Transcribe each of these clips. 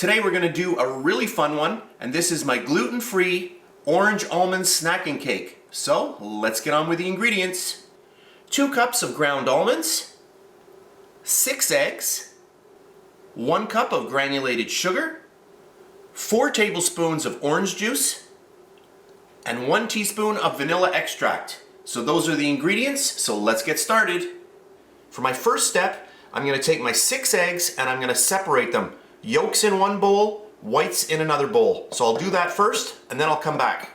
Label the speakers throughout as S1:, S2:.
S1: Today we're going to do a really fun one, and this is my gluten-free orange almond snacking cake. So let's get on with the ingredients. 2 cups of ground almonds, 6 eggs, 1 cup of granulated sugar, 4 tablespoons of orange juice, and 1 teaspoon of vanilla extract. So those are the ingredients, so let's get started. For my first step, I'm going to take my 6 eggs and I'm going to separate them. Yolks in one bowl, whites in another bowl. So I'll do that first and then I'll come back.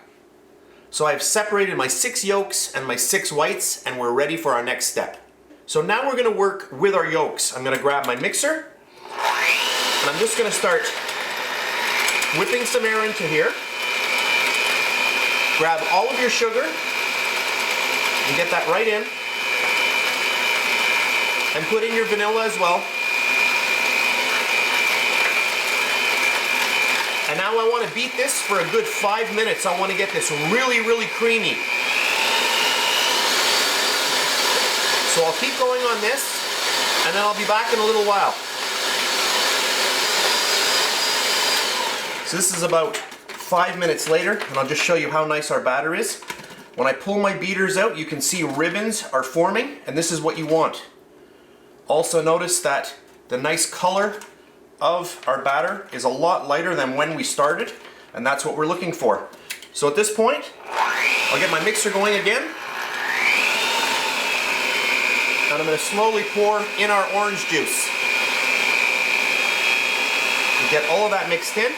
S1: So I've separated my 6 yolks and my 6 whites and we're ready for our next step. So now we're going to work with our yolks. I'm going to grab my mixer and I'm just going to start whipping some air into here. Grab all of your sugar and get that right in. And put in your vanilla as well. And now I want to beat this for a good 5 minutes. I want to get this really, really creamy. So I'll keep going on this, and then I'll be back in a little while. So this is about 5 minutes later, and I'll just show you how nice our batter is. When I pull my beaters out, you can see ribbons are forming, and this is what you want. Also notice that the nice color of our batter is a lot lighter than when we started, and that's what we're looking for. So at this point, I'll get my mixer going again, and I'm going to slowly pour in our orange juice. And get all of that mixed in.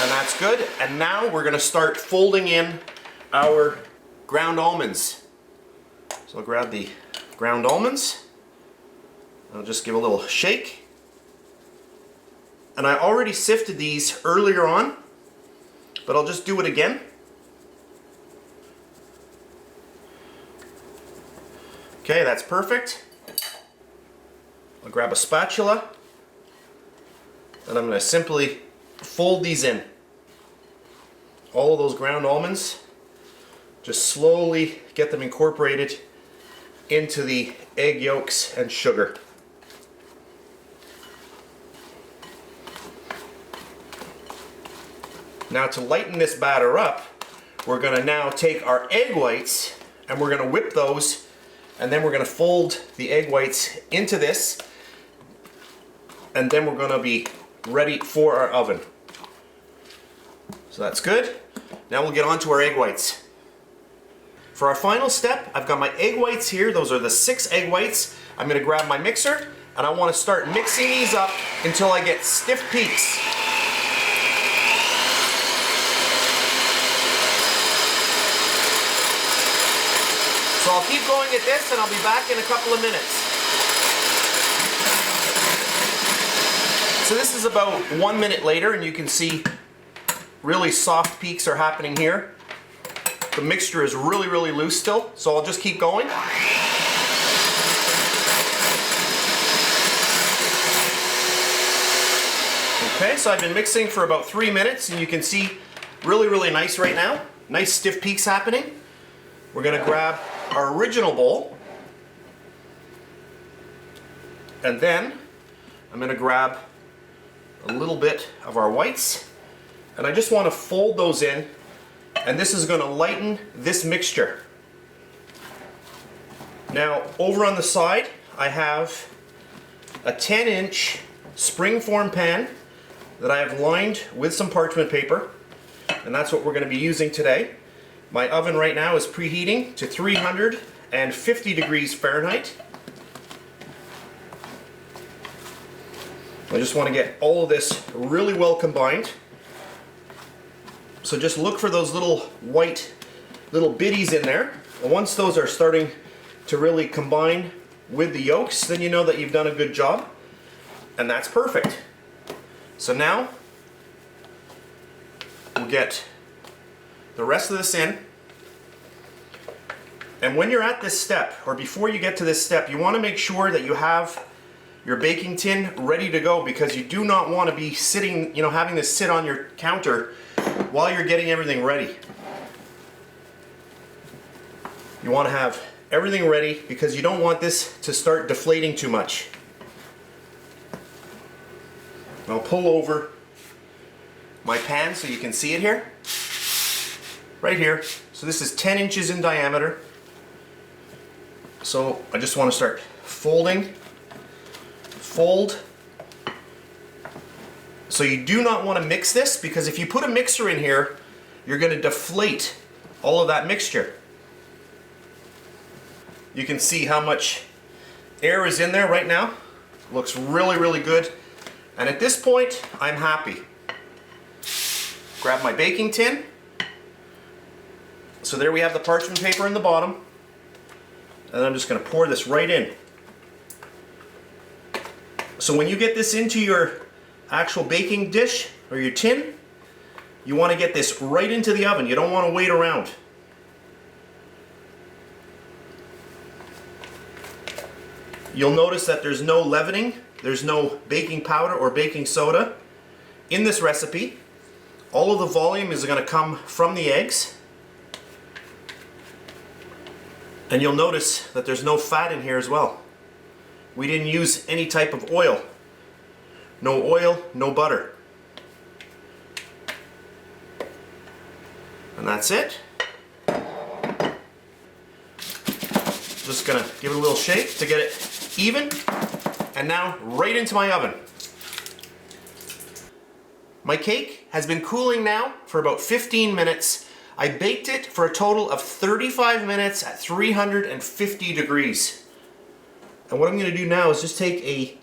S1: And that's good. And now we're going to start folding in our ground almonds. So I'll grab the ground almonds. I'll just give a little shake. And I already sifted these earlier on, but I'll just do it again. Okay, that's perfect. I'll grab a spatula and I'm going to simply fold these in. All of those ground almonds, just slowly get them incorporated into the egg yolks and sugar. Now to lighten this batter up, we're going to now take our egg whites and we're going to whip those, and then we're going to fold the egg whites into this, and then we're going to be ready for our oven. So that's good. Now we'll get on to our egg whites. For our final step, I've got my egg whites here. Those are the 6 egg whites. I'm going to grab my mixer and I want to start mixing these up until I get stiff peaks. So I'll keep going at this and I'll be back in a couple of minutes. So this is about 1 minute later, and you can see really soft peaks are happening here. The mixture is really, really loose still, so I'll just keep going. Okay, so I've been mixing for about 3 minutes, and you can see really, really nice right now. Nice stiff peaks happening. We're going to grab our original bowl, and then I'm going to grab a little bit of our whites, and I just want to fold those in, and this is going to lighten this mixture. Now over on the side I have a 10-inch springform pan that I have lined with some parchment paper, and that's what we're going to be using today. My oven right now is preheating to 350 degrees Fahrenheit. I just want to get all of this really well combined. So just look for those little white little bitties in there. And once those are starting to really combine with the yolks, then you know that you've done a good job. And that's perfect. So now we'll get the rest of this in. And when you're at this step, or before you get to this step, you want to make sure that you have your baking tin ready to go, because you do not want to be sitting, having this sit on your counter while you're getting everything ready. You want to have everything ready because you don't want this to start deflating too much. I'll pull over my pan so you can see it here. Right here. So this is 10 inches in diameter. So I just want to start folding. Fold. So you do not want to mix this because if you put a mixer in here, you're going to deflate all of that mixture. You can see how much air is in there right now. Looks really, really good. And at this point, I'm happy. Grab my baking tin. So there we have the parchment paper in the bottom. And I'm just going to pour this right in. So when you get this into your actual baking dish or your tin, you want to get this right into the oven. You don't want to wait around. You'll notice that there's no leavening, there's no baking powder or baking soda in this recipe. All of the volume is going to come from the eggs. And you'll notice that there's no fat in here as well. We didn't use any type of oil. No oil, no butter. And that's it. Just gonna give it a little shake to get it even. And now right into my oven. My cake has been cooling now for about 15 minutes. I baked it for a total of 35 minutes at 350 degrees. And what I'm going to do now is just take a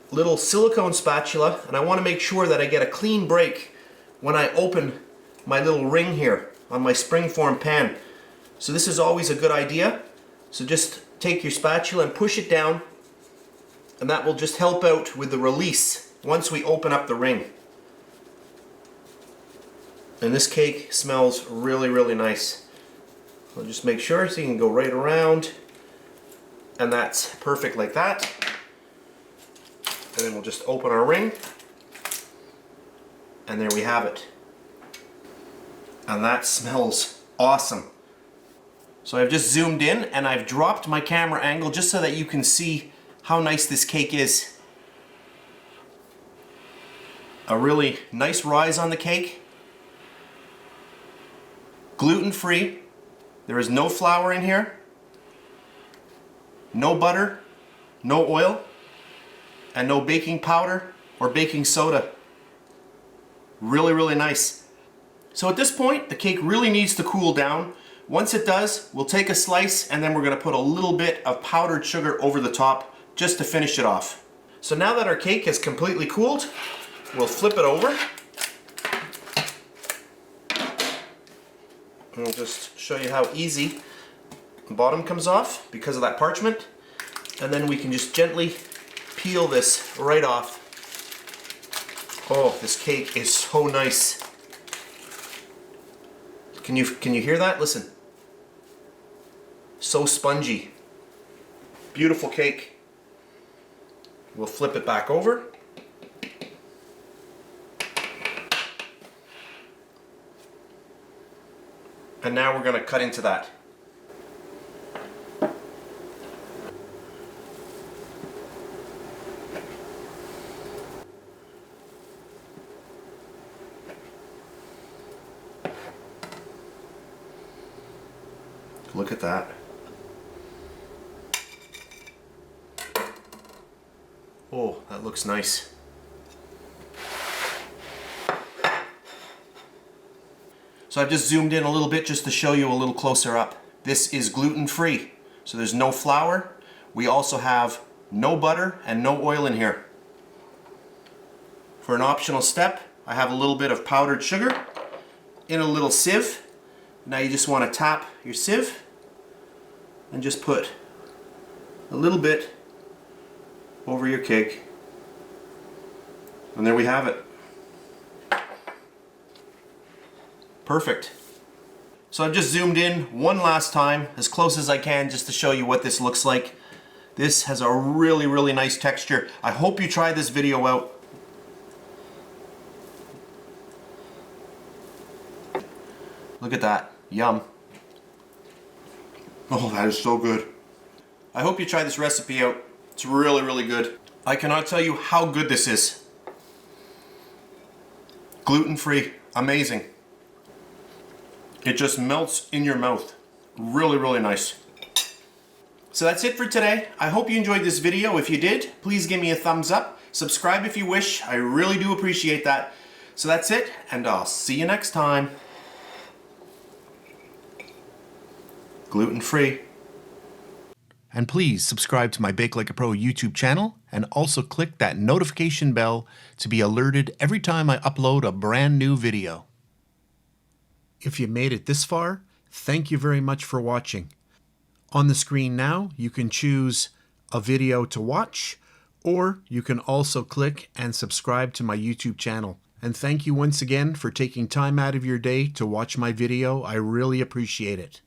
S1: little silicone spatula, and I want to make sure that I get a clean break when I open my little ring here on my springform pan. So this is always a good idea. So just take your spatula and push it down, and that will just help out with the release once we open up the ring. And this cake smells really, really nice. I'll just make sure so you can go right around. And that's perfect like that. And then we'll just open our ring. And there we have it. And that smells awesome. So I've just zoomed in and I've dropped my camera angle just so that you can see how nice this cake is. A really nice rise on the cake. Gluten-free. There is no flour in here. No butter, no oil, and no baking powder or baking soda. Really, really nice. So at this point, the cake really needs to cool down. Once it does, we'll take a slice and then we're going to put a little bit of powdered sugar over the top just to finish it off. So now that our cake is completely cooled, we'll flip it over. And we'll just show you how easy the bottom comes off because of that parchment, and then we can just gently peel this right off. Oh, this cake is so nice. Can you hear that? Listen. So spongy. Beautiful cake. We'll flip it back over. And now we're going to cut into that. Look at that. Oh, that looks nice. So I've just zoomed in a little bit just to show you a little closer up. This is gluten-free, so there's no flour. We also have no butter and no oil in here. For an optional step, I have a little bit of powdered sugar in a little sieve. Now you just want to tap your sieve and just put a little bit over your cake. And there we have it. Perfect. So I've just zoomed in one last time, as close as I can, just to show you what this looks like. This has a really, really nice texture. I hope you try this video out. Look at that. Yum. Oh, that is so good. I hope you try this recipe out. It's really, really good. I cannot tell you how good this is. Gluten-free, amazing. It just melts in your mouth. Really, really nice. So that's it for today. I hope you enjoyed this video. If you did, please give me a thumbs up. Subscribe if you wish. I really do appreciate that. So that's it, and I'll see you next time. Gluten-free. And please subscribe to my Bake Like a Pro YouTube channel and also click that notification bell to be alerted every time I upload a brand new video. If you made it this far, thank you very much for watching. On the screen now, you can choose a video to watch, or you can also click and subscribe to my YouTube channel. And thank you once again for taking time out of your day to watch my video. I really appreciate it.